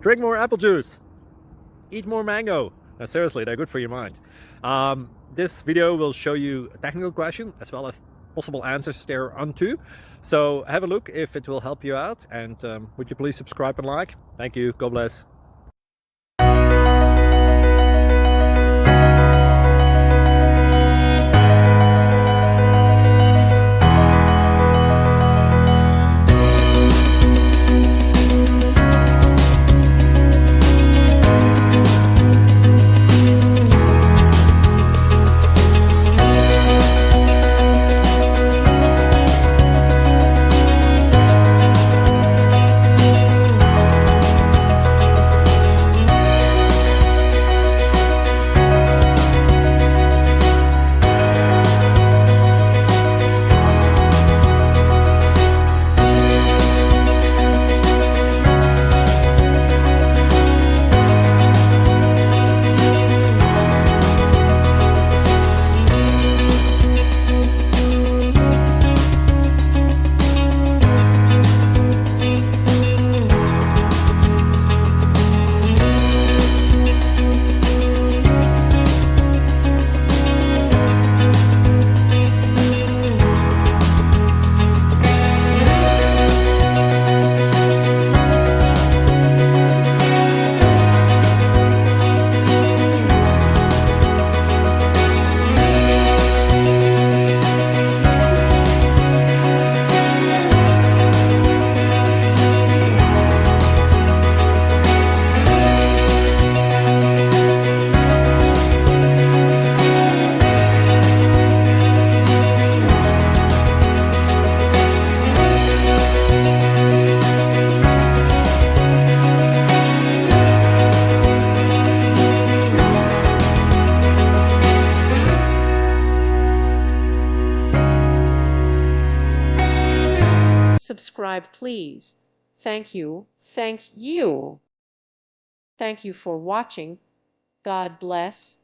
Drink more apple juice. Eat more mango. Now, seriously, they're good for your mind. This video will show you a technical question as well as possible answers thereunto. So have a look if it will help you out, and would you please subscribe and like? Thank you. God bless. Subscribe, please. Thank you. Thank you. Thank you for watching. God bless.